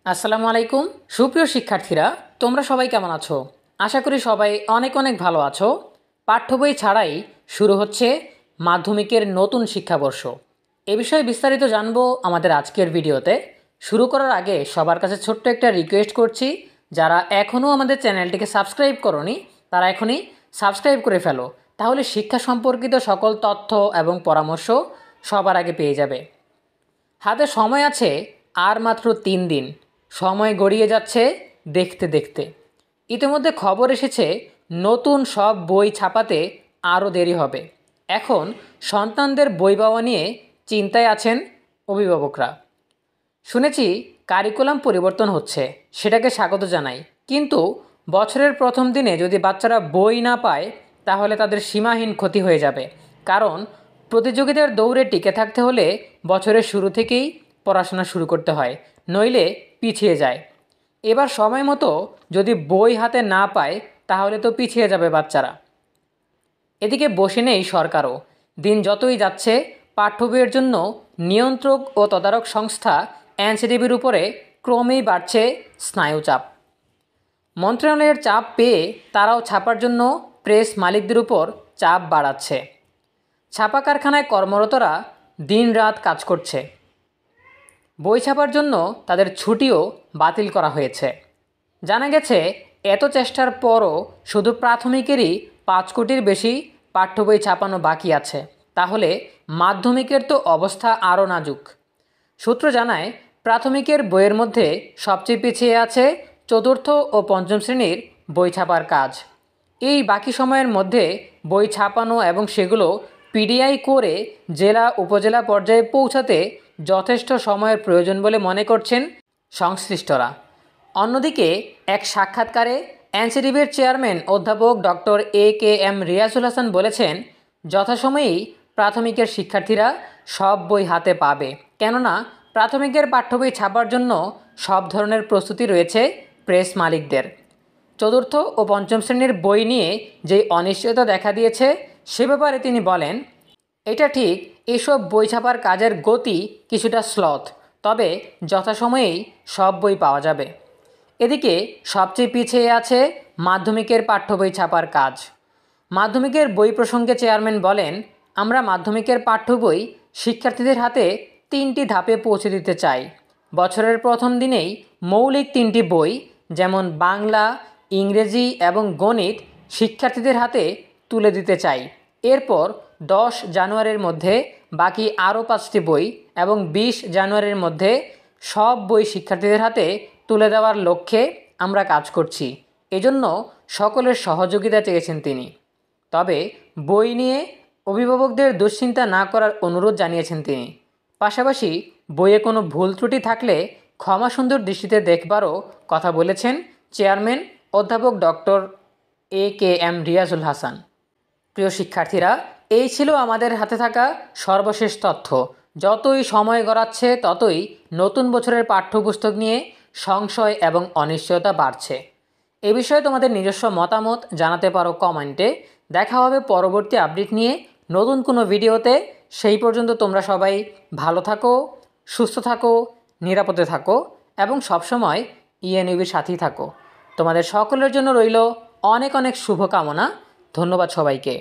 আসসালামু আলাইকুম। সুপ্রিয় শিক্ষার্থীরা, তোমরা সবাই কেমন আছো? আশা করি সবাই অনেক অনেক ভালো আছো। পাঠ্য বই ছাড়াই শুরু হচ্ছে মাধ্যমিকের নতুন শিক্ষাবর্ষ। এ বিষয়ে বিস্তারিত জানবো আমাদের আজকের ভিডিওতে। শুরু করার আগে সবার কাছে ছোট্ট একটা রিকোয়েস্ট করছি, যারা এখনও আমাদের চ্যানেলটিকে সাবস্ক্রাইব করোনি তারা এখনই সাবস্ক্রাইব করে ফেলো, তাহলে শিক্ষা সম্পর্কিত সকল তথ্য এবং পরামর্শ সবার আগে পেয়ে যাবে। হাতে সময় আছে আর মাত্র 3 দিন। সময় গড়িয়ে যাচ্ছে দেখতে দেখতে। ইতিমধ্যে খবর এসেছে নতুন সব বই ছাপাতে আরও দেরি হবে। এখন সন্তানদের বই পাওয়া নিয়ে চিন্তায় আছেন অভিভাবকরা। শুনেছি কারিকুলাম পরিবর্তন হচ্ছে, সেটাকে স্বাগত জানাই। কিন্তু বছরের প্রথম দিনে যদি বাচ্চারা বই না পায় তাহলে তাদের সীমাহীন ক্ষতি হয়ে যাবে। কারণ প্রতিযোগিতার দৌড়ে টিকে থাকতে হলে বছরের শুরু থেকেই পড়াশোনা শুরু করতে হয়, নইলে পিছিয়ে যায়। এবার সময় মতো যদি বই হাতে না পায় তাহলে তো পিছিয়ে যাবে বাচ্চারা। এদিকে বসে নেই সরকারও। দিন যতই যাচ্ছে পাঠ্য বইয়ের জন্য নিয়ন্ত্রক ও তদারক সংস্থা এনসিটিবির উপরে ক্রমেই বাড়ছে স্নায়ুচাপ। মন্ত্রণালয়ের চাপ পেয়ে তারাও ছাপার জন্য প্রেস মালিকদের উপর চাপ বাড়াচ্ছে। ছাপা কারখানায় কর্মরতরা দিনরাত কাজ করছে। বই ছাপার জন্য তাদের ছুটিও বাতিল করা হয়েছে। জানা গেছে এত চেষ্টার পরও শুধু প্রাথমিকেরই 5 কোটির বেশি পাঠ্য বই ছাপানো বাকি আছে। তাহলে মাধ্যমিকের তো অবস্থা আরও নাজুক। সূত্র জানায় প্রাথমিকের বইয়ের মধ্যে সবচেয়ে পিছিয়ে আছে চতুর্থ ও পঞ্চম শ্রেণীর বই ছাপার কাজ। এই বাকি সময়ের মধ্যে বই ছাপানো এবং সেগুলো পিডিআই করে জেলা উপজেলা পর্যায়ে পৌঁছাতে যথেষ্ট সময়ের প্রয়োজন বলে মনে করছেন সংশ্লিষ্টরা। অন্যদিকে এক সাক্ষাৎকারে এনসিটিবির চেয়ারম্যান অধ্যাপক ডক্টর AKM রিয়াজুল হাসান বলেছেন, যথাসময়েই প্রাথমিকের শিক্ষার্থীরা সব বই হাতে পাবে, কেননা প্রাথমিকের পাঠ্য বই ছাপার জন্য সব ধরনের প্রস্তুতি রয়েছে প্রেস মালিকদের। চতুর্থ ও পঞ্চম শ্রেণীর বই নিয়ে যে অনিশ্চয়তা দেখা দিয়েছে সে ব্যাপারে তিনি বলেন, এটা ঠিক, এসব বই ছাপার কাজের গতি কিছুটা স্লথ, তবে যথাসময়েই সব বই পাওয়া যাবে। এদিকে সবচেয়ে পিছিয়ে আছে মাধ্যমিকের পাঠ্য বই ছাপার কাজ। মাধ্যমিকের বই প্রসঙ্গে চেয়ারম্যান বলেন, আমরা মাধ্যমিকের পাঠ্য বই শিক্ষার্থীদের হাতে 3টি ধাপে পৌঁছে দিতে চাই। বছরের প্রথম দিনেই মৌলিক 3টি বই যেমন বাংলা, ইংরেজি এবং গণিত শিক্ষার্থীদের হাতে তুলে দিতে চাই। এরপর 10 জানুয়ারির মধ্যে বাকি আরও 5টি বই এবং 20 জানুয়ারির মধ্যে সব বই শিক্ষার্থীদের হাতে তুলে দেওয়ার লক্ষ্যে আমরা কাজ করছি। এজন্য সকলের সহযোগিতা চেয়েছেন তিনি। তবে বই নিয়ে অভিভাবকদের দুশ্চিন্তা না করার অনুরোধ জানিয়েছেন তিনি। পাশাপাশি বইয়ে কোনো ভুল ত্রুটি থাকলে ক্ষমাসুন্দর দৃষ্টিতে দেখবারও কথা বলেছেন চেয়ারম্যান অধ্যাপক ডক্টর AKM রিয়াজুল হাসান। প্রিয় শিক্ষার্থীরা, এই ছিল আমাদের হাতে থাকা সর্বশেষ তথ্য। যতই সময় গড়াচ্ছে ততই নতুন বছরের পাঠ্যপুস্তক নিয়ে সংশয় এবং অনিশ্চয়তা বাড়ছে। এ বিষয়ে তোমাদের নিজস্ব মতামত জানাতে পারো কমেন্টে। দেখা হবে পরবর্তী আপডেট নিয়ে নতুন কোনো ভিডিওতে। সেই পর্যন্ত তোমরা সবাই ভালো থাকো, সুস্থ থাকো, নিরাপদে থাকো এবং সবসময় ইএনইউবির সাথেই থাকো। তোমাদের সকলের জন্য রইল অনেক অনেক শুভকামনা। ধন্যবাদ সবাইকে।